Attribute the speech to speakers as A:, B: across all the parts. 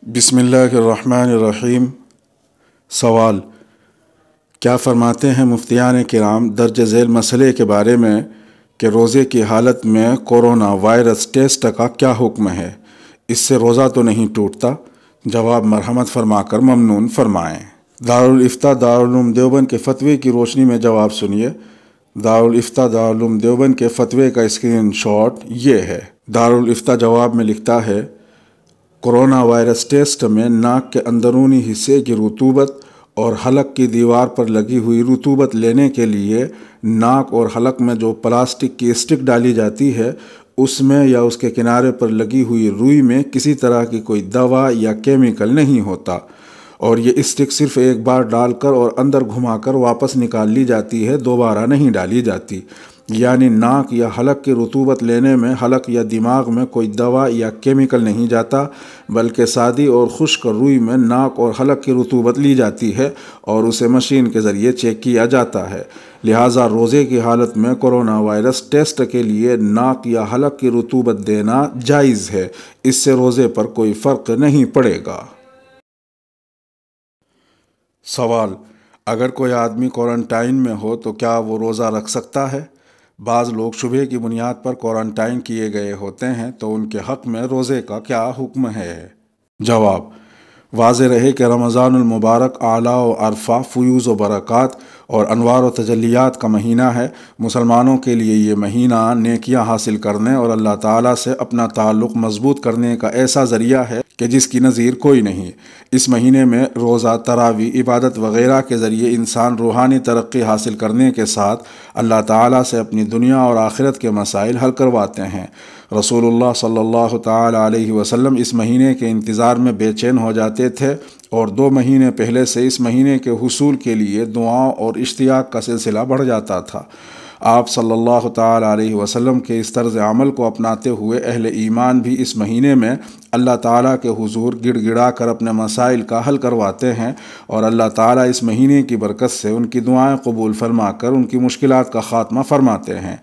A: बिस्मिल्लाहिर्रहमानिर्रहीम। सवाल: क्या फरमाते हैं मुफ्तियान किराम दर्ज झेल मसले के बारे में कि रोज़े की हालत में कोरोना वायरस टेस्ट का क्या हुक्म है? इससे रोज़ा तो नहीं टूटता? जवाब मरहमत फरमाकर ममनून फरमाएँ। दारुल इफ्ता दारुल उलूम देवबंद के फतवे की रोशनी में जवाब सुनिए। दारुल इफ्ता दारुल उलूम देवबंद के फतवे का स्क्रीन शॉट ये है। दारुल इफ्ता जवाब में लिखता है, कोरोना वायरस टेस्ट में नाक के अंदरूनी हिस्से की रुतूबत और हलक की दीवार पर लगी हुई रुतूबत लेने के लिए नाक और हलक में जो प्लास्टिक की स्टिक डाली जाती है उसमें या उसके किनारे पर लगी हुई रुई में किसी तरह की कोई दवा या केमिकल नहीं होता और ये स्टिक सिर्फ एक बार डालकर और अंदर घुमाकर वापस निकाल ली जाती है, दोबारा नहीं डाली जाती। यानी नाक या हलक की रुतूबत लेने में हलक या दिमाग में कोई दवा या केमिकल नहीं जाता, बल्कि सादी और खुश्क रुई में नाक और हलक की रुतूबत ली जाती है और उसे मशीन के ज़रिए चेक किया जाता है। लिहाजा रोज़े की हालत में कोरोना वायरस टेस्ट के लिए नाक या हलक की रुतूबत देना जायज़ है। इससे रोज़े पर कोई फ़र्क नहीं पड़ेगा। सवाल: अगर कोई आदमी क्वारंटाइन में हो तो क्या वो रोज़ा रख सकता है? बाज़ लोग शुबे की बुनियाद पर क्वारंटाइन किए गए होते हैं, तो उनके हक़ में रोज़े का क्या हुक्म है? जवाब: वाज़े रहे कि रमज़ानुल मुबारक आला व अरफा, फ़ुयूज़ व बरक़ात और अनवार व तजल्लियात का महीना है। मुसलमानों के लिए ये महीना नेकियां हासिल करने और अल्लाह ताला से अपना ताल्लुक़ मजबूत करने का ऐसा ज़रिया है कि जिसकी नज़ीर कोई नहीं। इस महीने में रोज़ा, तरावी, इबादत वग़ैरह के ज़रिए इंसान रूहानी तरक्की हासिल करने के साथ अल्लाह ताला से अपनी दुनिया और आखिरत के मसाइल हल करवाते हैं। रसूलुल्लाह सल्लल्लाहु ताला अलैहि वसल्लम इस महीने के इंतज़ार में बेचैन हो जाते थे और 2 महीने पहले से इस महीने के हुसूल के लिए दुआओं और इश्तियाक का सिलसिला बढ़ जाता था। आप सल्लल्लाहु ताला अलैहि वसल्लम के इस तर्ज़ अमल को अपनाते हुए अहले ईमान भी इस महीने में अल्लाह ताला के हुजूर गिड़गिड़ा कर अपने मसाइल का हल करवाते हैं और अल्लाह ताला इस महीने की बरकत से उनकी दुआएं कबूल फरमाकर उनकी मुश्किलात का ख़ात्मा फरमाते हैं।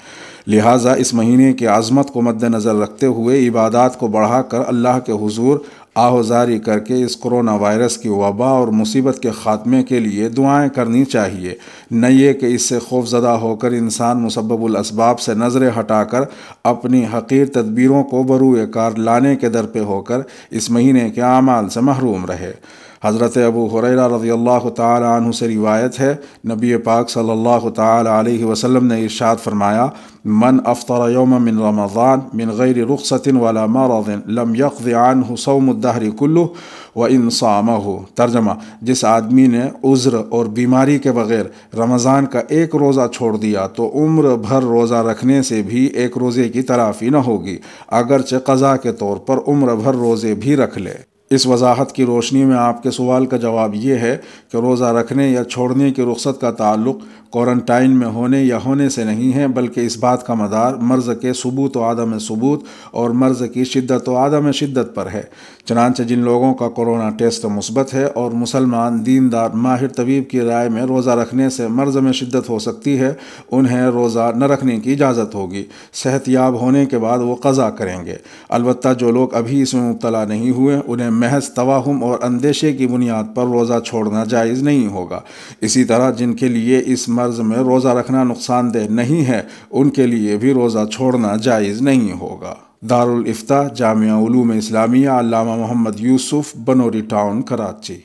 A: लिहाजा इस महीने की आज़मत को मद्देनज़र रखते हुए इबादात को बढ़ाकर अल्लाह के हुजूर आहोजारी करके इस कोरोना वायरस की वबा और मुसीबत के ख़ात्मे के लिए दुआएं करनी चाहिए, न ये कि इससे खौफज़दा होकर इंसान मुसब्बबुल असबाब से नज़रें हटाकर अपनी हक़ीर तदबीरों को बरूए कार लाने के दर पे होकर इस महीने के आमाल से महरूम रहे। हज़रत अबू हुरैरा रज़ियल्लाहु ताला अन्हु से रिवायत है, नबी पाक सल्लल्लाहु ताला अलैहि वसल्लम ने इरशाद फरमाया, मन अफ़्तर यौम मिन रमज़ान मिन गैरि रुख़्सतिन वला मरज़िन लम यक़ज़ि अन्हु सौमुद्दहरि कुल्लुहु व इन सामहु। तर्जमा: जिस आदमी ने उज़्र और बीमारी के बग़ैर रमज़ान का एक रोज़ा छोड़ दिया तो उम्र भर रोज़ा रखने से भी एक रोज़े की तलाफ़ी न होगी, अगरचे क़ज़ा के तौर पर उम्र भर रोज़े भी रख ले। इस वजाहत की रोशनी में आपके सवाल का जवाब ये है कि रोज़ा रखने या छोड़ने की रुख्सत का ताल्लुक़ क्वारंटाइन में होने या होने से नहीं है, बल्कि इस बात का मदार मर्ज़ के सबूत व आदम सबूत और मर्ज़ की शिद्दत व आदम शिद्दत पर है। चनांचे जिन लोगों का कोरोना टेस्ट मुस्बत है और मुसलमान दीनदार माहिर तबीब की राय में रोज़ा रखने से मर्ज़ में शिद्दत हो सकती है, उन्हें रोज़ा न रखने की इजाज़त होगी। सेहतयाब होने के बाद वो क़ज़ा करेंगे। अलबत्ता जो लोग अभी इसमें मुब्तला नहीं हुए उन्हें महज तवाहुम और अंदेशे की बुनियाद पर रोज़ा छोड़ना जायज़ नहीं होगा। इसी तरह जिनके लिए इस मर्ज़ में रोज़ा रखना नुकसानदेह नहीं है, उनके लिए भी रोज़ा छोड़ना जायज़ नहीं होगा। दारुल इफ्ता जामिया उलूम इस्लामिया अल्लामा मोहम्मद यूसुफ, बनोरी टाउन, कराची।